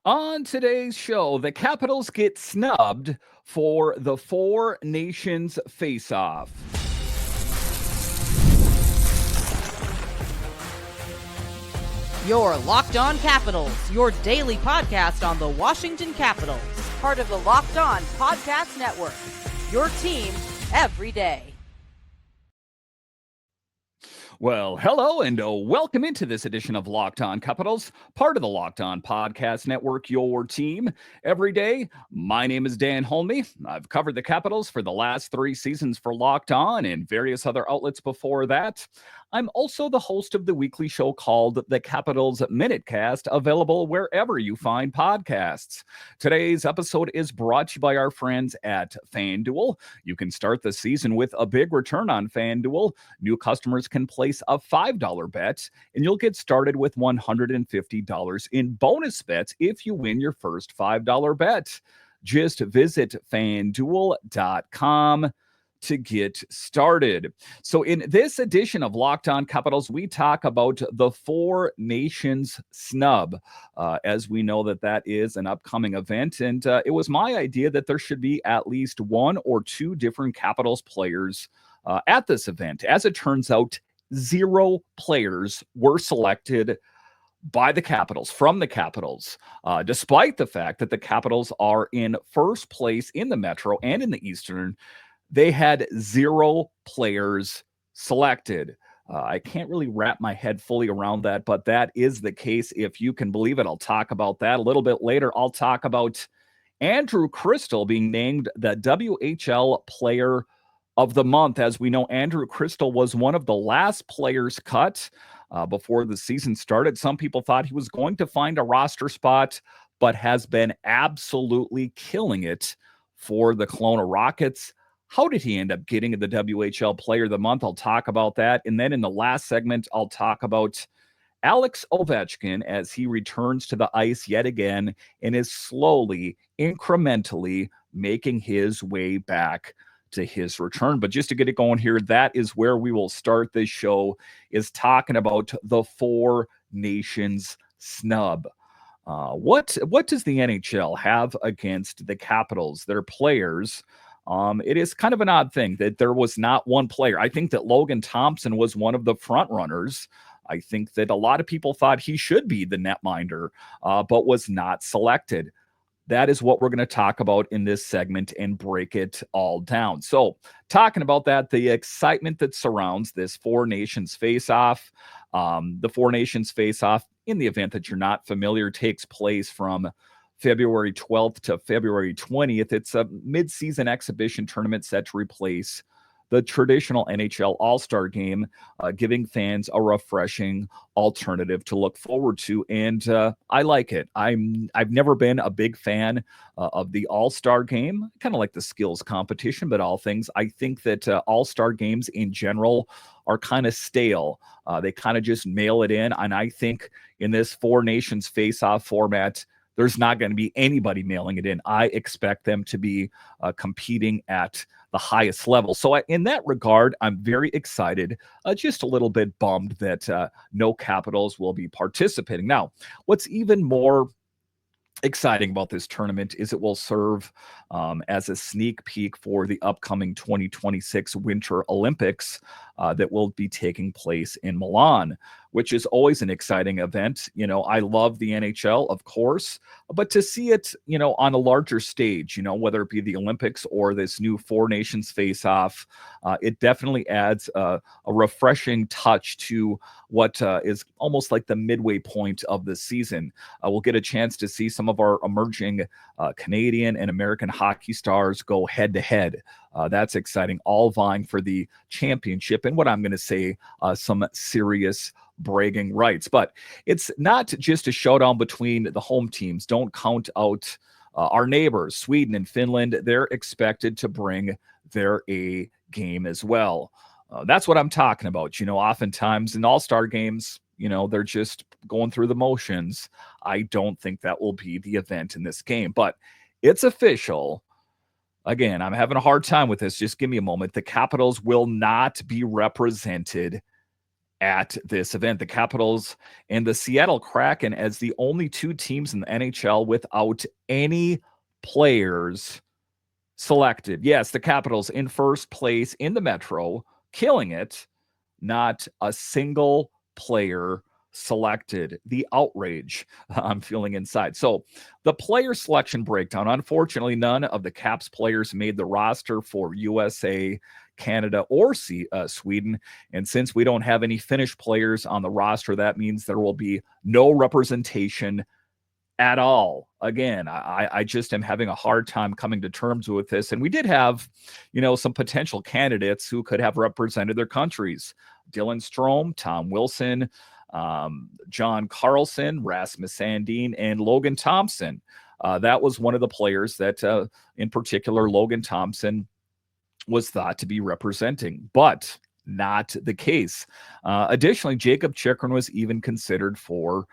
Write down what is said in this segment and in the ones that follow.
On today's show, the Capitals get snubbed for the Four Nations face-off. Your Locked On Capitals, your daily podcast on the Washington Capitals. Part of the Locked On Podcast Network. Your team every day. Well, hello and welcome into this edition of Locked On Capitals, part of the Locked On Podcast Network, your team every day. My name is Dan Holmby. I've covered the Capitals for the last 3 seasons for Locked On and various other outlets before that. I'm also the host of the weekly show called The Capitals Minutecast, available wherever you find podcasts. Today's episode is brought to you by our friends at FanDuel. You can start the season with a big return on FanDuel. New customers can place a $5 bet, and you'll get started with $150 in bonus bets if you win your first $5 bet. Just visit FanDuel.com to get started. So in this edition of Locked On Capitals, we talk about the Four Nations snub, as we know that is an upcoming event. And it was my idea that there should be at least 1 or 2 different Capitals players at this event. As it turns out, 0 players were selected by the Capitals, from the Capitals, despite the fact that the Capitals are in first place in the Metro and in the Eastern. They had 0 players selected. I can't really wrap my head fully around that, but that is the case, if you can believe it. I'll talk about that a little bit later. I'll talk about Andrew Cristall being named the WHL Player of the Month. As we know, Andrew Cristall was one of the last players cut before the season started. Some people thought he was going to find a roster spot, but has been absolutely killing it for the Kelowna Rockets. How did he end up getting the WHL Player of the Month? I'll talk about that. And then in the last segment, I'll talk about Alex Ovechkin as he returns to the ice yet again and is slowly, incrementally making his way back to his return. But just to get it going here, that is where we will start this show, is talking about the Four Nations snub. What does the NHL have against the Capitals, their players? It is kind of an odd thing that there was not one player. I think that Logan Thompson was one of the front runners. I think that a lot of people thought he should be the netminder, but was not selected. That is what we're going to talk about in this segment and break it all down. So, talking about that, the excitement that surrounds this Four Nations face-off. The Four Nations face-off, in the event that you're not familiar, takes place from February 12th to February 20th. It's a mid-season exhibition tournament set to replace the traditional NHL All-Star Game, giving fans a refreshing alternative to look forward to. And I like it. I've never been a big fan of the All-Star Game, kind of like the skills competition, but all things. I think that All-Star Games in general are kind of stale. They kind of just mail it in. And I think in this Four Nations face-off format, there's not going to be anybody mailing it in. I expect them to be competing at the highest level. So in that regard, I'm very excited, just a little bit bummed that no Capitals will be participating. Now, what's even more exciting about this tournament is it will serve as a sneak peek for the upcoming 2026 Winter Olympics that will be taking place in Milan, which is always an exciting event. You know, I love the NHL, of course, but to see it, you know, on a larger stage, you know, whether it be the Olympics or this new Four Nations face-off, it definitely adds a refreshing touch to what is almost like the midway point of the season. We'll get a chance to see some of our emerging Canadian and American hockey stars go head-to-head. That's exciting, all vying for the championship and what I'm going to say, some serious bragging rights. But it's not just a showdown between the home teams. Don't count out our neighbors, Sweden and Finland. They're expected to bring their A game as well. That's what I'm talking about. You know, oftentimes in all-star games, you know, they're just going through the motions. I don't think that will be the event in this game, but it's official. Again, I'm having a hard time with this. Just give me a moment. The Capitals will not be represented at this event. The Capitals and the Seattle Kraken as the only two teams in the NHL without any players selected. Yes, the Capitals in first place in the Metro, killing it. Not a single player selected. The outrage I'm feeling inside. So the player selection breakdown. Unfortunately, none of the Caps players made the roster for USA, Canada, or Sweden. And since we don't have any Finnish players on the roster, that means there will be no representation at all. Again, I just am having a hard time coming to terms with this. And we did have, some potential candidates who could have represented their countries. Dylan Strome, Tom Wilson, John Carlson, Rasmus Sandin, and Logan Thompson. That was one of the players that, in particular, Logan Thompson was thought to be representing, but not the case. Additionally, Jacob Chikrin was even considered for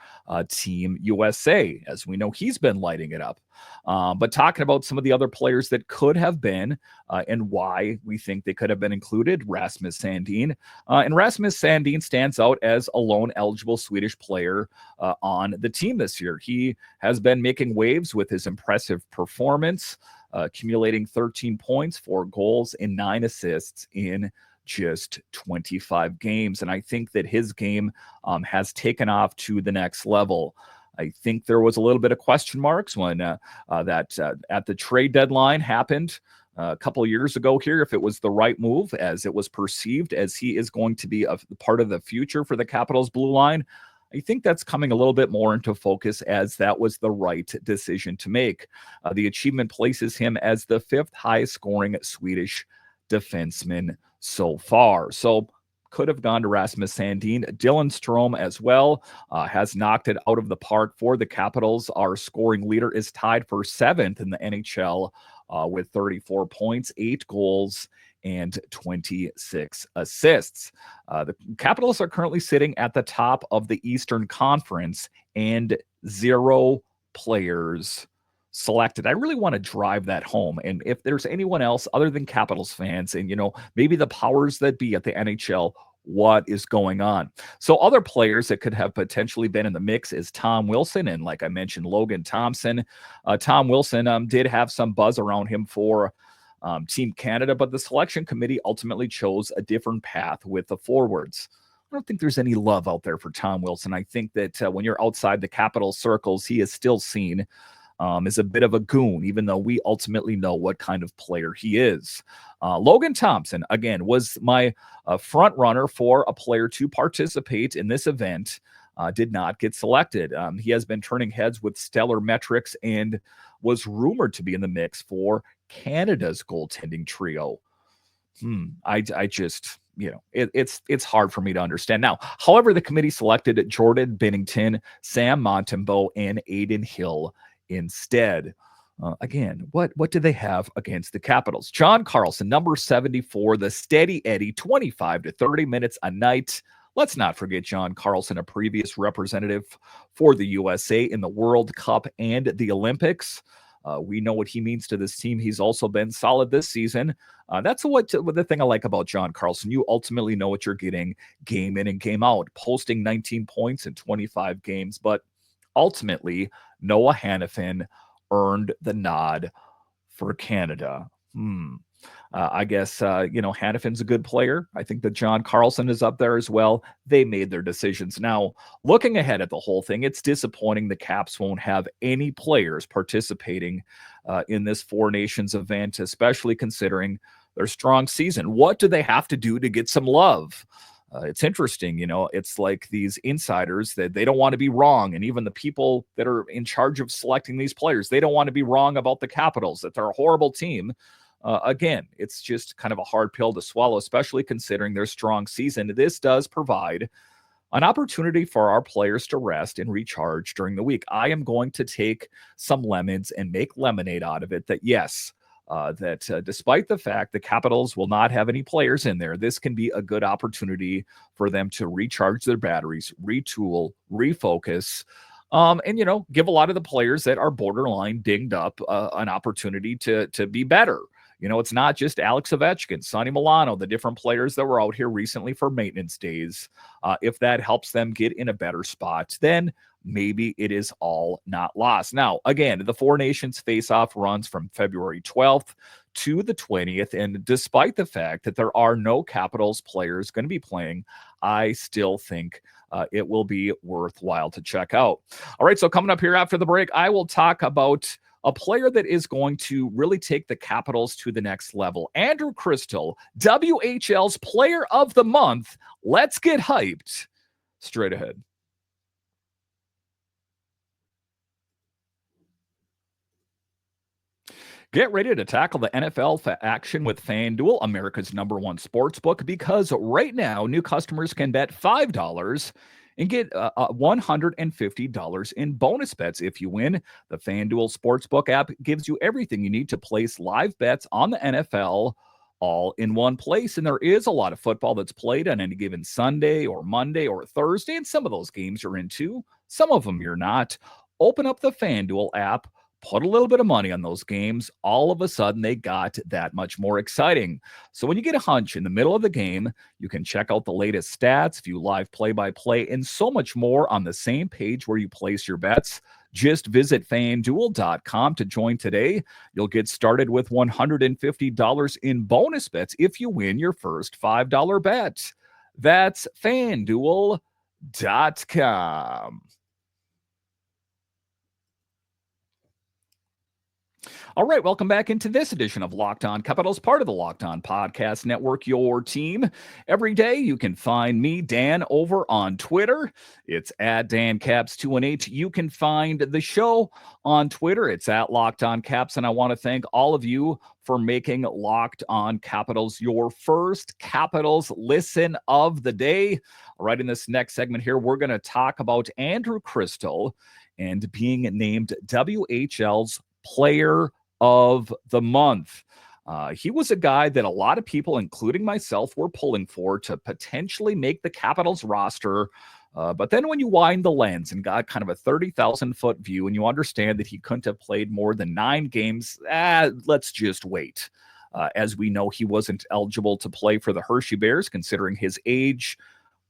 Team USA. As we know, he's been lighting it up. But talking about some of the other players that could have been and why we think they could have been included, Rasmus Sandin. And Rasmus Sandin stands out as a lone eligible Swedish player on the team this year. He has been making waves with his impressive performance, accumulating 13 points, 4 goals, and 9 assists in just 25 games. And I think that his game has taken off to the next level. I think there was a little bit of question marks when that at the trade deadline happened a couple of years ago here, if it was the right move, as it was perceived as he is going to be a part of the future for the Capitals blue line. I think that's coming a little bit more into focus, as that was the right decision to make. The achievement places him as the 5th highest scoring Swedish defenseman so far. So could have gone to Rasmus Sandin. Dylan Strome as well has knocked it out of the park for the Capitals. Our scoring leader is tied for 7th in the NHL with 34 points, 8 goals, and 26 assists. The Capitals are currently sitting at the top of the Eastern Conference and 0 players selected. I really want to drive that home. And if there's anyone else other than Capitals fans and, maybe the powers that be at the NHL, what is going on? So other players that could have potentially been in the mix is Tom Wilson. And like I mentioned, Logan Thompson. Tom Wilson did have some buzz around him for Team Canada, but the selection committee ultimately chose a different path with the forwards. I don't think there's any love out there for Tom Wilson. I think that when you're outside the Capital circles, he is still seen is a bit of a goon, even though we ultimately know what kind of player he is. Logan Thompson, again, was my front runner for a player to participate in this event. Did not get selected. He has been turning heads with stellar metrics and was rumored to be in the mix for Canada's goaltending trio. I just, it's hard for me to understand. Now, however, the committee selected Jordan Binnington, Sam Montembeault, and Aiden Hill instead. Again, what do they have against the Capitals? John Carlson, number 74, the steady Eddie, 25 to 30 minutes a night. Let's not forget John Carlson, a previous representative for the USA in the World Cup and the Olympics. We know what he means to this team. He's also been solid this season. That's the thing I like about John Carlson. You ultimately know what you're getting game in and game out, posting 19 points in 25 games, but ultimately, Noah Hanifin earned the nod for Canada. I guess, Hanifin's a good player. I think that John Carlson is up there as well. They made their decisions. Now, looking ahead at the whole thing, it's disappointing the Caps won't have any players participating in this Four Nations event, especially considering their strong season. What do they have to do to get some love? It's interesting, it's like these insiders that they don't want to be wrong. And even the people that are in charge of selecting these players, they don't want to be wrong about the Capitals, that they're a horrible team. Again, it's just kind of a hard pill to swallow, especially considering their strong season. This does provide an opportunity for our players to rest and recharge during the week. I am going to take some lemons and make lemonade out of it that, yes, despite the fact the Capitals will not have any players in there, this can be a good opportunity for them to recharge their batteries, retool, refocus, and, give a lot of the players that are borderline dinged up an opportunity to be better. It's not just Alex Ovechkin, Sonny Milano, the different players that were out here recently for maintenance days. If that helps them get in a better spot, then maybe it is all not lost. Now, again, the Four Nations face-off runs from February 12th to the 20th, and despite the fact that there are no Capitals players going to be playing, I still think it will be worthwhile to check out. All right, so coming up here after the break, I will talk about a player that is going to really take the Capitals to the next level. Andrew Cristall, WHL's Player of the Month. Let's get hyped. Straight ahead. Get ready to tackle the NFL action with FanDuel, America's #1 sportsbook, because right now, new customers can bet $5 and get $150 in bonus bets if you win. The FanDuel Sportsbook app gives you everything you need to place live bets on the NFL all in one place. And there is a lot of football that's played on any given Sunday or Monday or Thursday, and some of those games you're into, some of them you're not. Open up the FanDuel app, put a little bit of money on those games. All of a sudden, they got that much more exciting. So when you get a hunch in the middle of the game, you can check out the latest stats, view live play-by-play, and so much more on the same page where you place your bets. Just visit FanDuel.com to join today. You'll get started with $150 in bonus bets if you win your first $5 bet. That's FanDuel.com. All right, welcome back into this edition of Locked On Capitals, part of the Locked On Podcast Network, your team. Every day you can find me, Dan, over on Twitter. It's at DanCaps218. You can find the show on Twitter. It's at Locked On Caps, and I want to thank all of you for making Locked On Capitals your first Capitals listen of the day. All right, in this next segment here, we're going to talk about Andrew Cristall and being named WHL's Player of the Month. He was a guy that a lot of people, including myself, were pulling for to potentially make the Capitals roster. But then when you wind the lens and got kind of a 30,000-foot view and you understand that he couldn't have played more than 9 games, let's just wait. As we know, he wasn't eligible to play for the Hershey Bears, considering his age.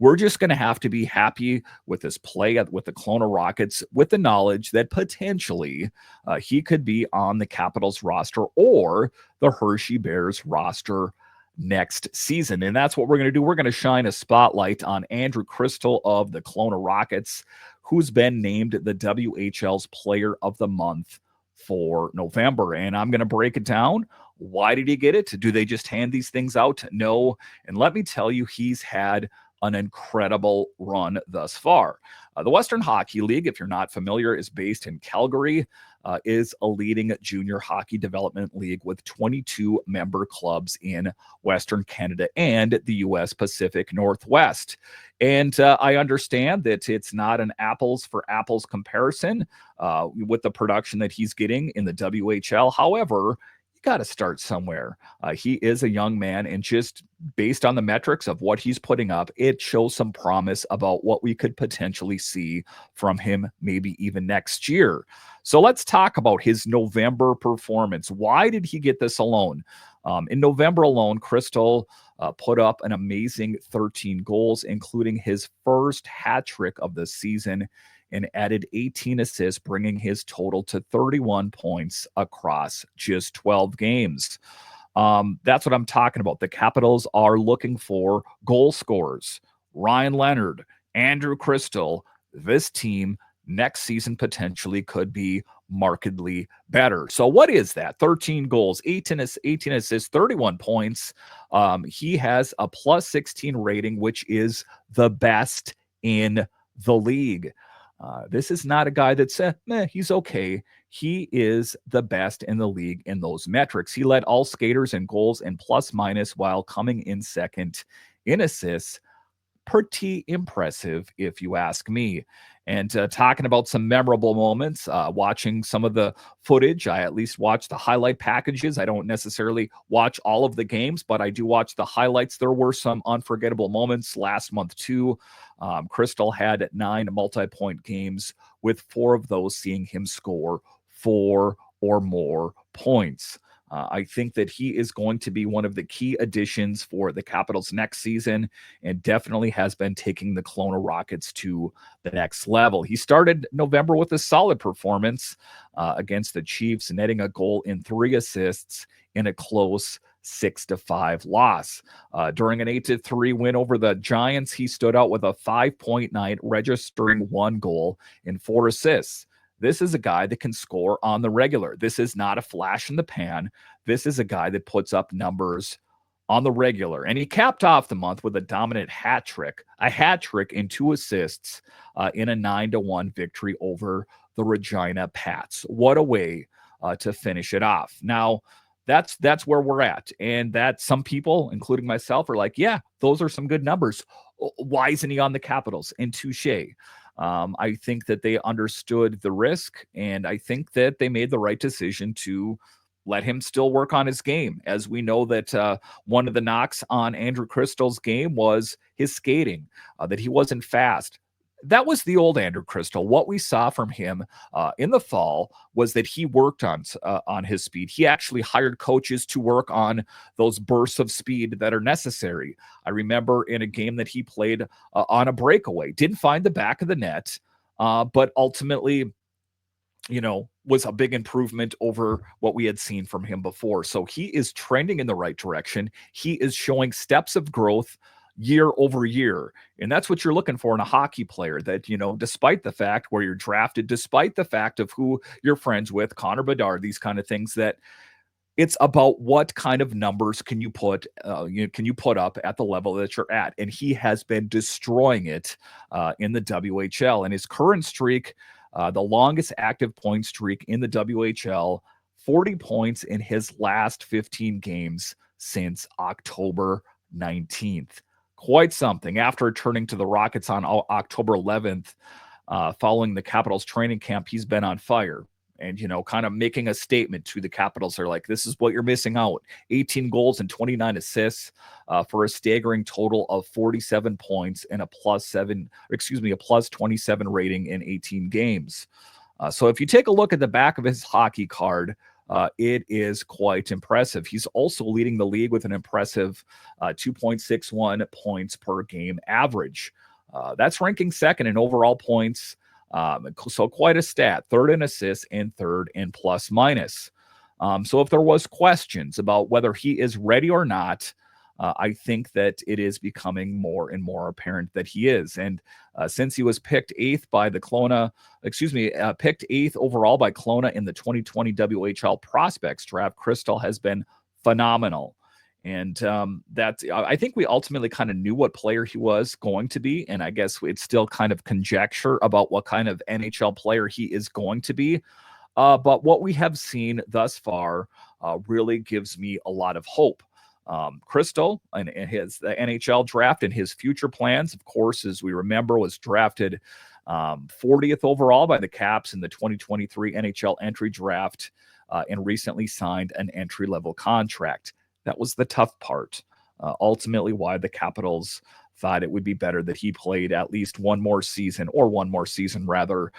We're just going to have to be happy with his play with the Kelowna Rockets, with the knowledge that potentially he could be on the Capitals roster or the Hershey Bears roster next season. And that's what we're going to do. We're going to shine a spotlight on Andrew Cristall of the Kelowna Rockets, who's been named the WHL's Player of the Month for November. And I'm going to break it down. Why did he get it? Do they just hand these things out? No. And let me tell you, he's had an incredible run thus far. The Western Hockey League, if you're not familiar, is based in Calgary, is a leading junior hockey development league with 22 member clubs in Western Canada and the U.S. Pacific Northwest. And I understand that it's not an apples for apples comparison with the production that he's getting in the WHL. However, got to start somewhere. He is a young man, and just based on the metrics of what he's putting up, it shows some promise about what we could potentially see from him maybe even next year. So let's talk about his November performance. Why did he get this alone? In November alone, Cristall put up an amazing 13 goals, including his first hat trick of the season, and added 18 assists, bringing his total to 31 points across just 12 games. That's what I'm talking about. The Capitals are looking for goal scorers. Ryan Leonard, Andrew Cristall. This team next season potentially could be markedly better. So what is that? 13 goals, 18 assists, 31 points. He has a plus 16 rating, which is the best in the league. This is not a guy that said, he's okay. He is the best in the league in those metrics. He led all skaters in goals and plus minus while coming in second in assists. Pretty impressive, if you ask me. And talking about some memorable moments, watching some of the footage, I at least watch the highlight packages. I don't necessarily watch all of the games, but I do watch the highlights. There were some unforgettable moments last month, too. Cristall had 9 multi-point games, with 4 of those seeing him score 4 or more points. I think that he is going to be one of the key additions for the Capitals next season, and definitely has been taking the Kelowna Rockets to the next level. He started November with a solid performance against the Chiefs, netting a goal and 3 assists in a close 6-5 loss. During an 8-3 win over the Giants, he stood out with a 5.9 night, registering 1 goal and 4 assists. This is a guy that can score on the regular. This is not a flash in the pan. This is a guy that puts up numbers on the regular. And he capped off the month with a dominant hat trick and 2 assists in a 9-1 victory over the Regina Pats. What a way to finish it off. Now, that's where we're at. And that some people, including myself, are like, yeah, those are some good numbers. Why isn't he on the Capitals? And touche. I think that they understood the risk, and I think that they made the right decision to let him still work on his game. As we know that one of the knocks on Andrew Cristall's game was his skating, that he wasn't fast. That was the old Andrew Cristall. What we saw from him in the fall was that he worked on his speed. He actually hired coaches to work on those bursts of speed that are necessary. I remember in a game that he played on a breakaway, didn't find the back of the net, but ultimately, was a big improvement over what we had seen from him before. So he is trending in the right direction. He is showing steps of growth year over year. And that's what you're looking for in a hockey player, that, despite the fact where you're drafted, despite the fact of who you're friends with, Connor Bedard, these kind of things, that it's about what kind of numbers can you put up at the level that you're at. And he has been destroying it in the WHL. And his current streak, the longest active point streak in the WHL, 40 points in his last 15 games since October 19th. Quite something. After returning to the Rockets on October 11th, following the Capitals training camp, he's been on fire and, kind of making a statement to the Capitals. They're like, this is what you're missing out. 18 goals and 29 assists for a staggering total of 47 points and a plus 27 rating in 18 games. So if you take a look at the back of his hockey card, it is quite impressive. He's also leading the league with an impressive 2.61 points per game average. That's ranking second in overall points. So quite a stat, third in assists and third in plus minus. So if there was questions about whether he is ready or not, I think that it is becoming more and more apparent that he is. And since he was picked eighth overall by Kelowna in the 2020 WHL prospects draft, Cristall has been phenomenal. And I think we ultimately kind of knew what player he was going to be. And I guess it's still kind of conjecture about what kind of NHL player he is going to be. But what we have seen thus far really gives me a lot of hope. Cristall and the NHL draft and his future plans, of course, as we remember, was drafted 40th overall by the Caps in the 2023 NHL entry draft and recently signed an entry-level contract. That was the tough part. Ultimately, why the Capitals thought it would be better that he played at least one more season in the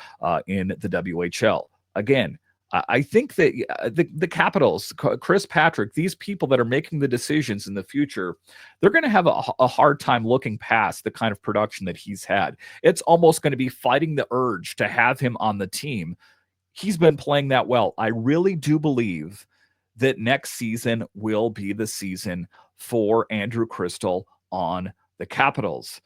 WHL. Again, I think that the Capitals, Chris Patrick, these people that are making the decisions in the future, they're going to have a hard time looking past the kind of production that he's had. It's almost going to be fighting the urge to have him on the team. He's been playing that well. I really do believe that next season will be the season for Andrew Cristall on the Capitals.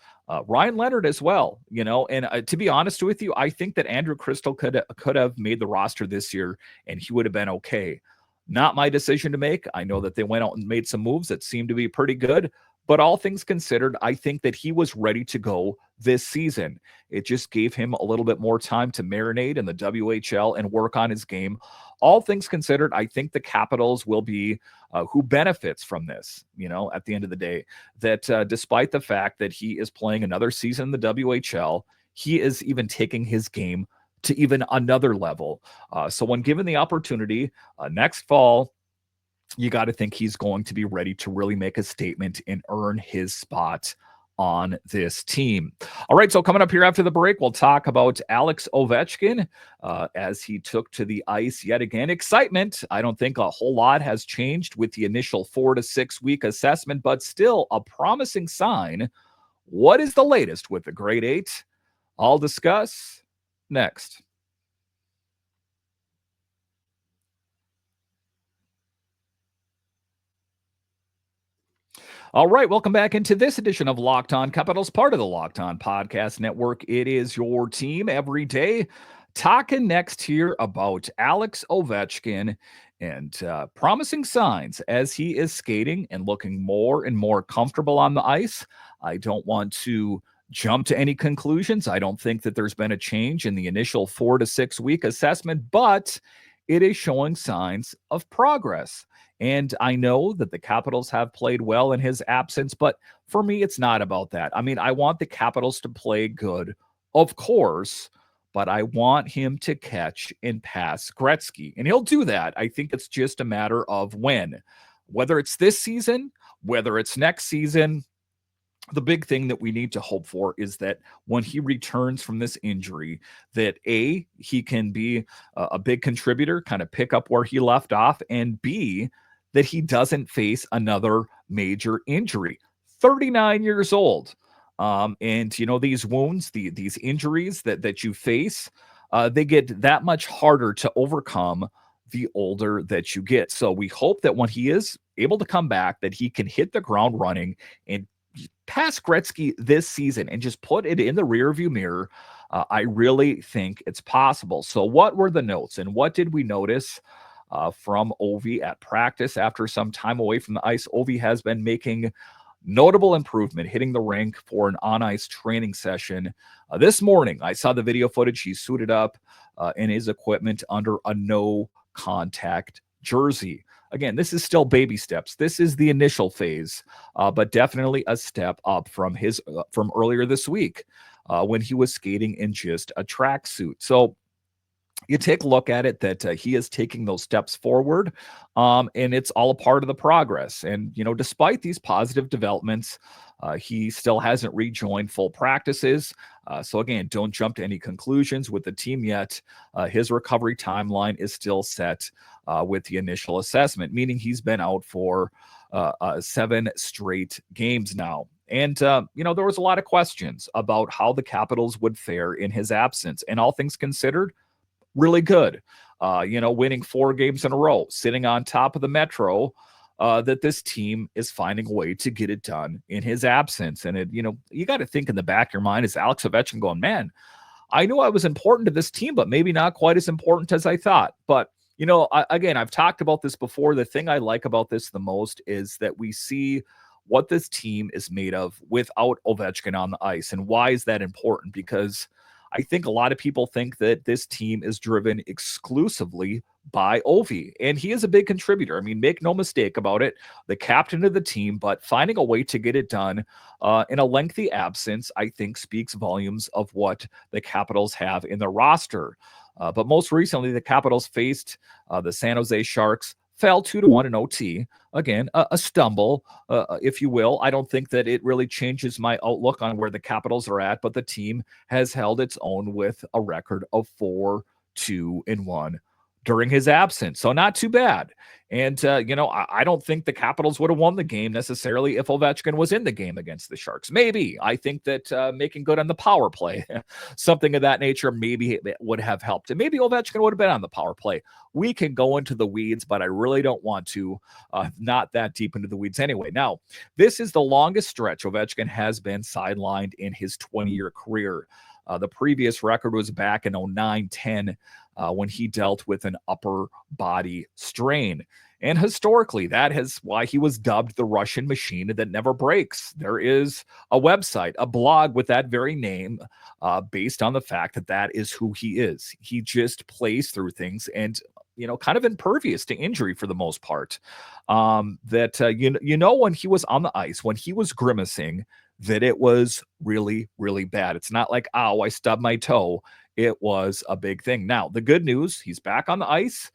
Ryan Leonard as well, and to be honest with you, I think that Andrew Cristall could have made the roster this year and he would have been okay. Not my decision to make. I know that they went out and made some moves that seemed to be pretty good, but all things considered, I think that he was ready to go this season. It just gave him a little bit more time to marinate in the WHL and work on his game. All things considered, I think the Capitals will be who benefits from this, at the end of the day, that despite the fact that he is playing another season in the WHL, he is even taking his game to even another level. So when given the opportunity next fall, you got to think he's going to be ready to really make a statement and earn his spot on this team. All right, so coming up here after the break, we'll talk about Alex Ovechkin as he took to the ice yet again. Excitement. I don't think a whole lot has changed with the initial 4 to 6 week assessment, but still a promising sign. What is the latest with the Great Eight? I'll discuss next. All right, welcome back into this edition of Locked On Capitals, part of the Locked On Podcast Network. It is your team every day. Talking next here about Alex Ovechkin and promising signs as he is skating and looking more and more comfortable on the ice. I don't want to jump to any conclusions. I don't think that there's been a change in the initial 4 to 6 week assessment, but it is showing signs of progress. And I know that the Capitals have played well in his absence, but for me, it's not about that. I mean, I want the Capitals to play good, of course, but I want him to catch and pass Gretzky. And he'll do that. I think it's just a matter of when. Whether it's this season, whether it's next season, the big thing that we need to hope for is that when he returns from this injury, that A, he can be a big contributor, kind of pick up where he left off, and B, that he doesn't face another major injury. 39 years old. And, you know, these wounds, these injuries that you face, they get that much harder to overcome the older that you get. So we hope that when he is able to come back, that he can hit the ground running and pass Gretzky this season and just put it in the rearview mirror. I really think it's possible. So what were the notes and what did we notice from Ovi at practice after some time away from the ice? Ovi has been making notable improvement, hitting the rink for an on-ice training session. This morning, I saw the video footage. He suited up in his equipment under a no-contact jersey. Again, this is still baby steps. This is the initial phase, but definitely a step up from earlier this week when he was skating in just a tracksuit. So you take a look at it that he is taking those steps forward, and it's all a part of the progress. And, you know, despite these positive developments, he still hasn't rejoined full practices. So again, don't jump to any conclusions with the team yet. His recovery timeline is still set with the initial assessment, meaning he's been out for 7 straight games now. And, you know, there was a lot of questions about how the Capitals would fare in his absence. And all things considered, really good. You know, winning 4 games in a row, sitting on top of the Metro, that this team is finding a way to get it done in his absence. And, you know, you got to think in the back of your mind is Alex Ovechkin going, man, I knew I was important to this team, but maybe not quite as important as I thought. But, you know, again, I've talked about this before. The thing I like about this the most is that we see what this team is made of without Ovechkin on the ice. And why is that important? Because I think a lot of people think that this team is driven exclusively by Ovi, and he is a big contributor. I mean, make no mistake about it, the captain of the team, but finding a way to get it done in a lengthy absence, I think speaks volumes of what the Capitals have in their roster. But most recently, the Capitals faced the San Jose Sharks, fell 2-1 in OT. Again, a stumble, if you will. I don't think that it really changes my outlook on where the Capitals are at, but the team has held its own with a record of 4-2-1 during his absence. So not too bad. And, you know, I don't think the Capitals would have won the game necessarily if Ovechkin was in the game against the Sharks. Maybe. I think that making good on the power play, something of that nature, maybe it would have helped. And maybe Ovechkin would have been on the power play. We can go into the weeds, but I really don't want to, not that deep into the weeds anyway. Now, this is the longest stretch Ovechkin has been sidelined in his 20-year career. The previous record was back in 09-10 when he dealt with an upper body strain. And historically, that is why he was dubbed the Russian machine that never breaks. There is a website, a blog with that very name, based on the fact that that is who he is. He just plays through things and, you know, kind of impervious to injury for the most part. You know, when he was on the ice, when he was grimacing, that it was really, really bad. It's not like, ow, I stubbed my toe. It was a big thing. Now, the good news, he's back on the ice,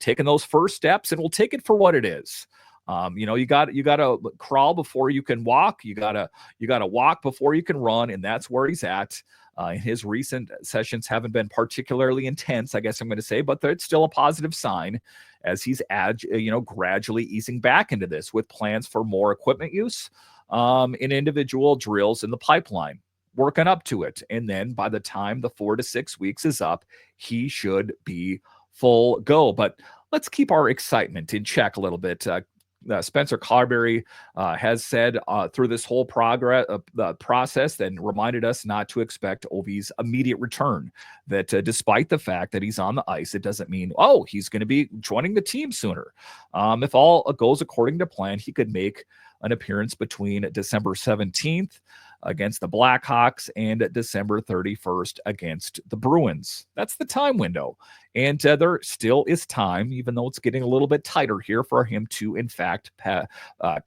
taking those first steps, and we'll take it for what it is. You gotta crawl before you can walk. You gotta walk before you can run, and that's where he's at. His recent sessions haven't been particularly intense, I guess I'm going to say, but it's still a positive sign as he's gradually easing back into this with plans for more equipment use in individual drills in the pipeline, working up to it. And then by the time the 4 to 6 weeks is up, he should be full go. But let's keep our excitement in check a little bit. Spencer Carberry has said through this whole process and reminded us not to expect Ovi's immediate return. That despite the fact that he's on the ice, it doesn't mean, he's going to be joining the team sooner. If all goes according to plan, he could make an appearance between December 17th against the Blackhawks and December 31st against the Bruins. That's the time window. And there still is time, even though it's getting a little bit tighter here, for him to, in fact,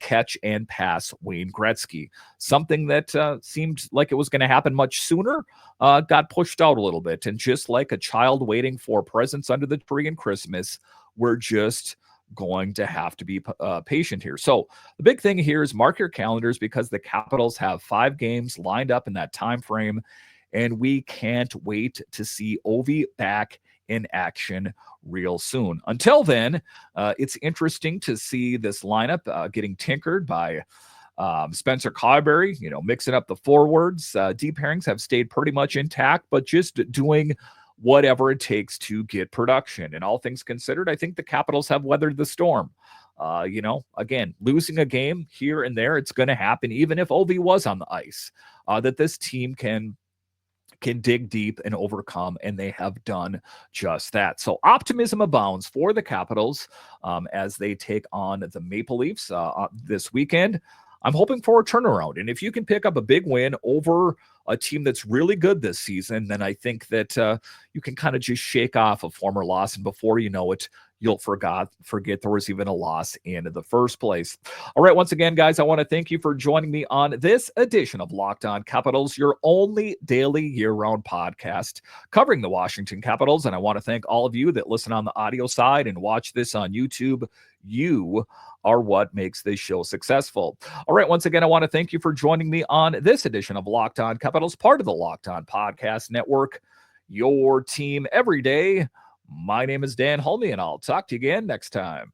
catch and pass Wayne Gretzky. Something that seemed like it was going to happen much sooner got pushed out a little bit. And just like a child waiting for presents under the tree in Christmas, we're just going to have to be patient here. So the big thing here is mark your calendars, because the Capitals have 5 games lined up in that time frame, and we can't wait to see Ovi back in action real soon. Until then, it's interesting to see this lineup getting tinkered by Spencer Carberry, mixing up the forwards. Deep pairings have stayed pretty much intact, but just doing whatever it takes to get production. And all things considered, I think the Capitals have weathered the storm. Again, losing a game here and there, it's going to happen, even if Ovi was on the ice, that this team can dig deep and overcome, and they have done just that. So optimism abounds for the Capitals as they take on the Maple Leafs this weekend. I'm hoping for a turnaround. And if you can pick up a big win over a team that's really good this season, then I think that you can kind of just shake off a former loss. And before you know it, you'll forget there was even a loss in the first place. All right, once again, guys, I want to thank you for joining me on this edition of Locked On Capitals, your only daily year-round podcast covering the Washington Capitals. And I want to thank all of you that listen on the audio side and watch this on YouTube. You are what makes this show successful. All right, once again, I want to thank you for joining me on this edition of Locked On Capitals, part of the Locked On Podcast Network, your team every day. My name is Dan Holme, and I'll talk to you again next time.